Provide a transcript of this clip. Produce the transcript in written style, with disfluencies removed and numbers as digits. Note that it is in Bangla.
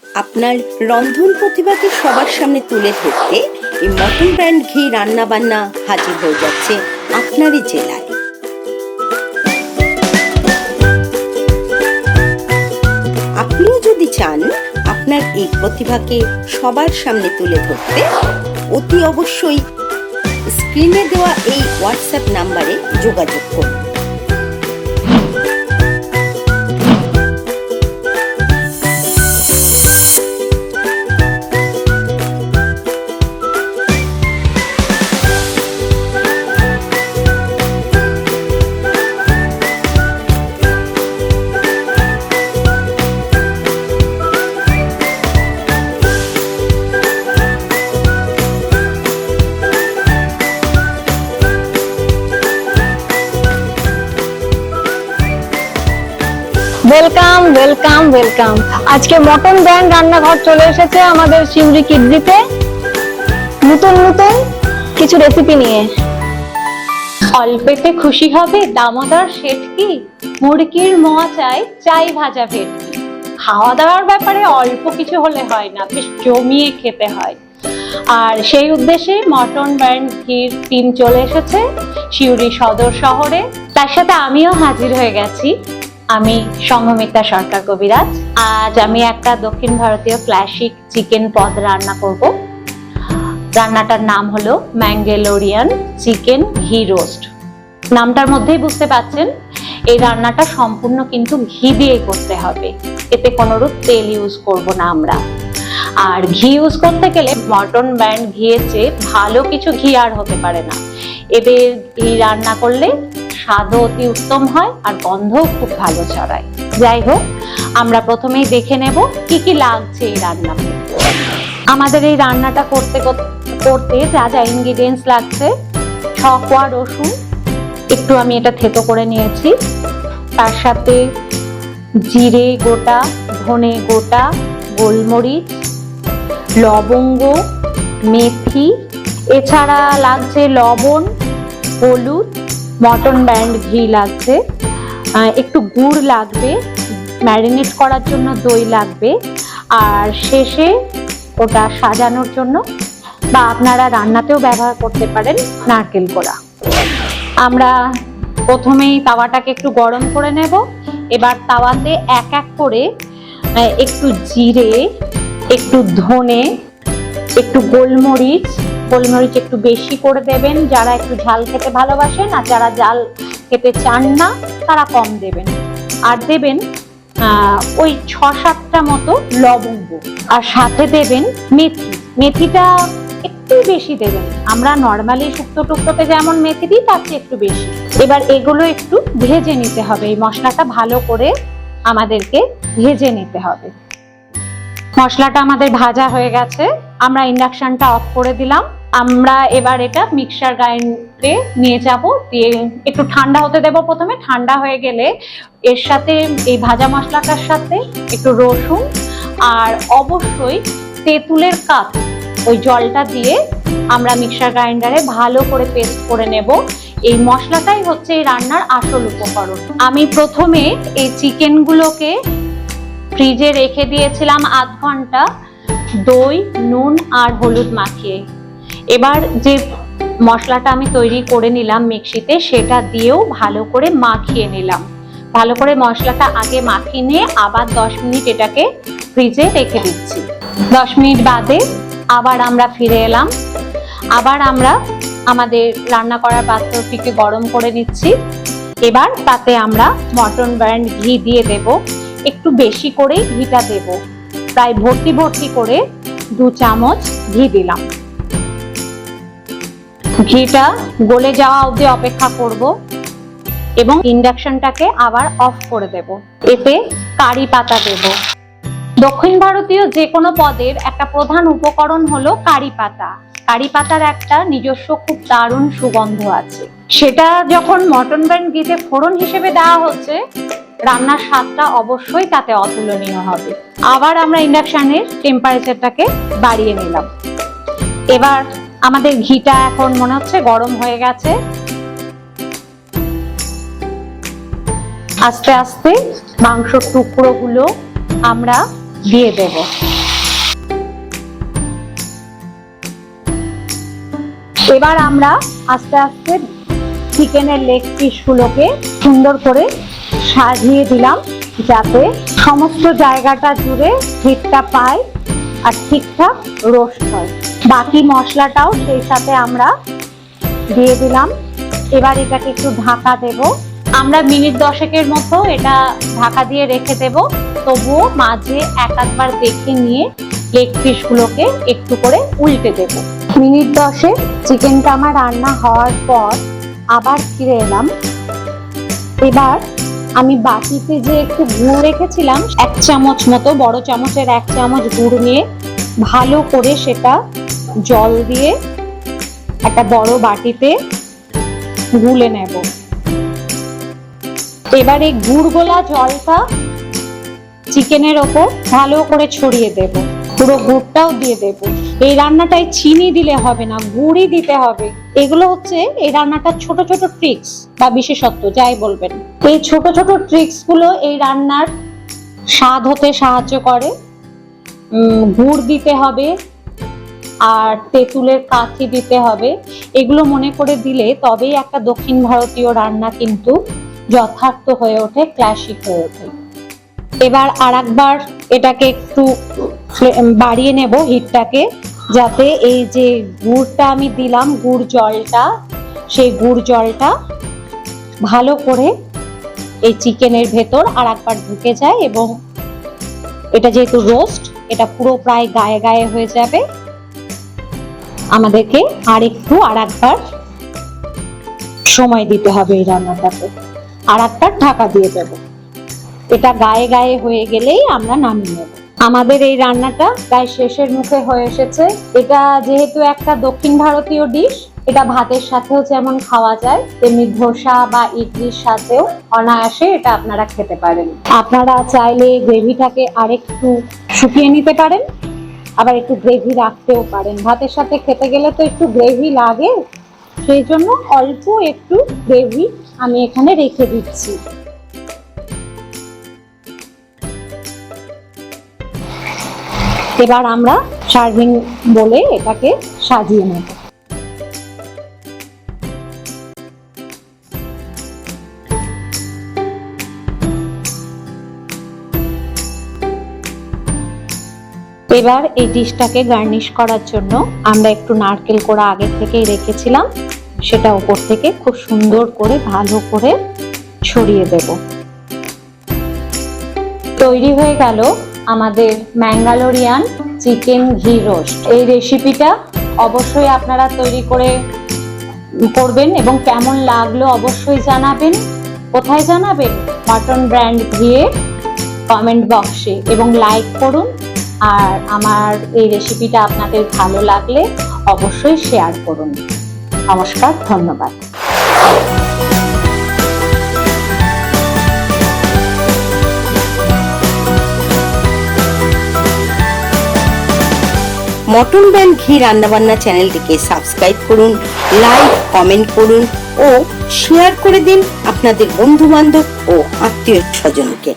আপনার রন্ধন প্রতিভাকে সবার সামনে তুলে ধরতে এই মটন ব্র্যান্ড ঘি রান্নাবান্না হাজির হয়ে যাচ্ছে আপনারই জেলায়। আপনিও যদি চান আপনার এই প্রতিভাকে সবার সামনে তুলে ধরতে, অতি অবশ্যই স্ক্রিনে দেওয়া এই হোয়াটসঅ্যাপ নাম্বারে যোগাযোগ করুন। Welcome welcome welcome. আজকে মটন ব্র্যান্ড রান্নাঘর চলে এসেছে আমাদের শিউরি কিডজিতে নতুন নতুন কিছু রেসিপি নিয়ে। অল্পেতে খুশি হবে দামোদর শেটকি, মুরগির মোয়া চাই, চাই ভাজা ভেটকি। খাওয়া দাওয়ার ব্যাপারে অল্প কিছু হলে হয় না, বেশ জমিয়ে খেতে হয়। আর সেই উদ্দেশ্যে মটন ব্র্যান্ড ঘির টিম চলে এসেছে শিউরি সদর শহরে। তার সাথে আমিও হাজির হয়ে গেছি। আমি সংঘমিতা সরকার কবিরাজ। আজ আমি একটা দক্ষিণ ভারতীয় ক্লাসিক চিকেন পদ রান্না করব। রান্নাটার নাম হলো ম্যাঙ্গালোরিয়ান চিকেন ঘি রোস্ট। নামটার মধ্যেই বুঝতে পাচ্ছেন এই রান্নাটা সম্পূর্ণ কিন্তু ঘি দিয়েই করতে হবে, এতে কোনোরূপ তেল ইউজ করব না আমরা। আর ঘি ইউজ করতে গেলে মটন ব্র্যান্ড ঘিয়ের চেয়ে ভালো কিছু ঘি আর হতে পারে না। এদের ঘি রান্না করলে স্বাদও অতি উত্তম হয় আর গন্ধও খুব ভালো ছড়ায়। যাই হোক, আমরা প্রথমেই দেখে নেব কি কি লাগছে এই রান্নাতে। আমাদের এই রান্নাটা করতে যা যা ইনগ্রিডিয়েন্টস লাগছে: 6 কোয়া রসুন, একটু আমি এটা থেতো করে নিয়েছি। তার সাথে জিরে গোটা, ধনে গোটা, গোলমরিচ, লবঙ্গ, মেথি, এছাড়া লাগছে লবণ, হলুদ, মটন ব্র্যান্ড ঘি লাগছে, একটু গুড় লাগবে, ম্যারিনেট করার জন্য দই লাগবে, আর শেষে ওটা সাজানোর জন্য বা আপনারা রান্নাতেও ব্যবহার করতে পারেন নারকেল কোড়া। আমরা প্রথমেই তাওয়াটাকে একটু গরম করে নেব। এবার তাওয়াতে এক এক করে একটু জিরে, একটু ধনে, একটু গোলমরিচ একটু বেশি করে দেবেন যারা একটু ঝাল খেতে ভালোবাসেন, আর যারা ঝাল খেতে চান না তারা কম দেবেন। আর দেবেন ওই 6-7টা মতো লবঙ্গ, আর সাথে দেবেন মেথিটা একটু বেশি দেবেন। আমরা নর্মালি শুক্তো টুক্তোতে যেমন মেথি দিই তার চেয়ে একটু বেশি। এবার এগুলো একটু ভেজে নিতে হবে। এই মশলাটা ভালো করে আমাদেরকে ভেজে নিতে হবে। মশলাটা আমাদের ভাজা হয়ে গেছে, আমরা ইন্ডাকশনটা অফ করে দিলাম। আমরা এবার এটা মিক্সার গ্রাইন্ডারে নিয়ে যাব, দিয়ে একটু ঠান্ডা হতে দেব। প্রথমে ঠান্ডা হয়ে গেলে এর সাথে এই ভাজা মশলাটার সাথে একটু রসুন আর অবশ্যই তেঁতুলের কাপ, ওই জলটা দিয়ে আমরা মিক্সার গ্রাইন্ডারে ভালো করে পেস্ট করে নেব। এই মশলাটাই হচ্ছে এই রান্নার আসল উপকরণ। আমি প্রথমে এই চিকেনগুলোকে ফ্রিজে রেখে দিয়েছিলাম আধ ঘন্টা, দই, নুন আর হলুদ মাখিয়ে। এবার যে মশলাটা আমি তৈরি করে নিলাম মিক্সিতে, সেটা দিয়েও ভালো করে মাখিয়ে নিলাম। ভালো করে মশলাটা আগে মাখিয়ে নিয়ে আবার 10 মিনিট এটাকে ফ্রিজে রেখে দিচ্ছি। 10 মিনিট বাদে আবার আমরা ফিরে এলাম। আবার আমরা আমাদের রান্না করার পাত্রটিকে গরম করে নিচ্ছি। এবার তাতে আমরা মটন ব্র্যান্ড ঘি দিয়ে দেব। একটু বেশি করে ঘিটা দেব, প্রায় ভর্তি ভর্তি করে 2 চামচ ঘি দিলাম। ঘিটা গলে যাওয়া অবধি অপেক্ষা করব এবং ইন্ডাকশনটাকে আবার অফ করে দেব। এতে কারি পাতা দেব। দক্ষিণ ভারতীয় যে কোনো পদের একটা প্রধান উপকরণ হলো কারি পাতা। কারি পাতার একটা নিজস্ব খুব দারুণ সুগন্ধ আছে। সেটা যখন মটন ব্র্যান্ড ঘিতে ফোড়ন হিসেবে দেওয়া হচ্ছে, রান্নার স্বাদটা অবশ্যই তাতে অতুলনীয় হবে। আবার আমরা ইন্ডাকশনের টেম্পারেচারটাকে বাড়িয়ে নিলাম। এবার আমাদের ঘিটা এখন মনে হচ্ছে গরম হয়ে গেছে। আস্তে আস্তে মাংসর টুকরোগুলো আমরা দিয়ে দেব। এবার আমরা আস্তে আস্তে চিকেনের লেগ পিসগুলোকে সুন্দর করে সাজিয়ে দিলাম, যাতে সমস্ত জায়গাটা জুড়ে হিটটা পায় আর ঠিকঠাক রোস্ট হয়। বাকি মশলাটাও সেই সাথে আমরা দিয়ে দিলাম। এবার এটাকে একটু ঢাকা দেব। আমরা মিনিট 10 মতো এটা ঢাকা দিয়ে রেখে দেব। তবুও মাঝে এক আধবার দেখে নিয়ে লেগ পিসগুলোকে একটু করে উল্টে দেব। মিনিট 10 চিকেনটা আমার রান্না হওয়ার পর আবার ফিরে এলাম। এবার আমি বাটিতে যে একটু গুঁড়ো রেখেছিলাম, 1 চামচ মতো, বড় চামচের 1 চামচ গুঁড়ো নিয়ে ভালো করে সেটা জল দিয়ে একটা বড় বাটিতে গুলে নেব। এবার এই গুড় গোলা জলটা চিকেনের ওপর ভালো করে ছড়িয়ে দেব, পুরো গুড়টাও দিয়ে দেব। এই রান্নাটায় চিনি দিলে হবে না, গুড়ই দিতে হবে। এগুলো হচ্ছে এই রান্নাটার ছোট ছোট ট্রিক্স বা বিশেষত্ব, যাই বলবেন। এই ছোট ছোট ট্রিক্স গুলো এই রান্নার স্বাদ হতে সাহায্য করে। গুড় দিতে হবে আর তেঁতুলের কাঠি দিতে হবে। এগুলো মনে করে দিলে তবেই একটা দক্ষিণ ভারতীয় রান্না কিন্তু যথার্থ হয়ে ওঠে, ক্লাসিক হয়ে ওঠে। এবার আরেকবার এটাকে একটু বাড়িয়ে নেব হিটটাকে, যাতে এই যে গুড়টা আমি দিলাম, গুড় জলটা, সেই গুড় জলটা ভালো করে এই চিকেনের ভেতর আরেকবার ঢুকে যায় এবং এটা যেহেতু রোস্ট, এটা পুরো প্রায় গায়ে গায়ে হয়ে যাবে। আমাদেরকে আরেকবার সময় দিতে হবে এই রান্নাটাতে। আরেকবার ঢাকা দিয়ে দেব। এটা গায়ে গায়ে হয়ে গেলেই আমরা নামিয়ে নেব। আমাদের এই রান্নাটা প্রায় শেষের মুখে হয়ে এসেছে। এটা যেহেতু একটা দক্ষিণ ভারতীয় ডিশ, এটা ভাতের সাথেও যেমন খাওয়া যায়, তেমনি ধোসা বা ইডলির সাথেও অনায়াসে এটা আপনারা খেতে পারেন। আপনারা চাইলে গ্রেভিটাকে আরেকটু শুকিয়ে নিতে পারেন, আবার একটু গ্রেভি রাখতেও পারেন। ভাতের সাথে খেতে গেলে তো একটু গ্রেভি লাগে, সেই জন্য অল্প একটু গ্রেভি আমি এখানে রেখে দিচ্ছি। এবার আমরা সার্ভিং বলে এটাকে সাজিয়ে নেব। এবার এই ডিশটাকে গার্নিশ করার জন্য আমরা একটু নারকেল কোড়া আগে থেকেই রেখেছিলাম, সেটা উপর থেকে খুব সুন্দর করে ভালো করে ছড়িয়ে দেব। তৈরি হয়ে গেল আমাদের ম্যাঙ্গালোরিয়ান চিকেন ঘি রোস্ট। এই রেসিপিটা অবশ্যই আপনারা তৈরি করবেন এবং কেমন লাগলো অবশ্যই জানাবেন। কোথায় জানাবেন? মর্টন ব্র্যান্ড ঘিয়ে কমেন্ট বক্সে, এবং লাইক করুন। আর আমার এই রেসিপিটা আপনাদের ভালো লাগলে অবশ্যই শেয়ার করুন। নমস্কার, ধন্যবাদ। মটন ব্র্যান্ড ঘি রান্নাবান্না চ্যানেলটিকে সাবস্ক্রাইব করুন, লাইক, কমেন্ট করুন ও শেয়ার করে দিন আপনাদের বন্ধু বান্ধব ও আত্মীয় স্বজনকে।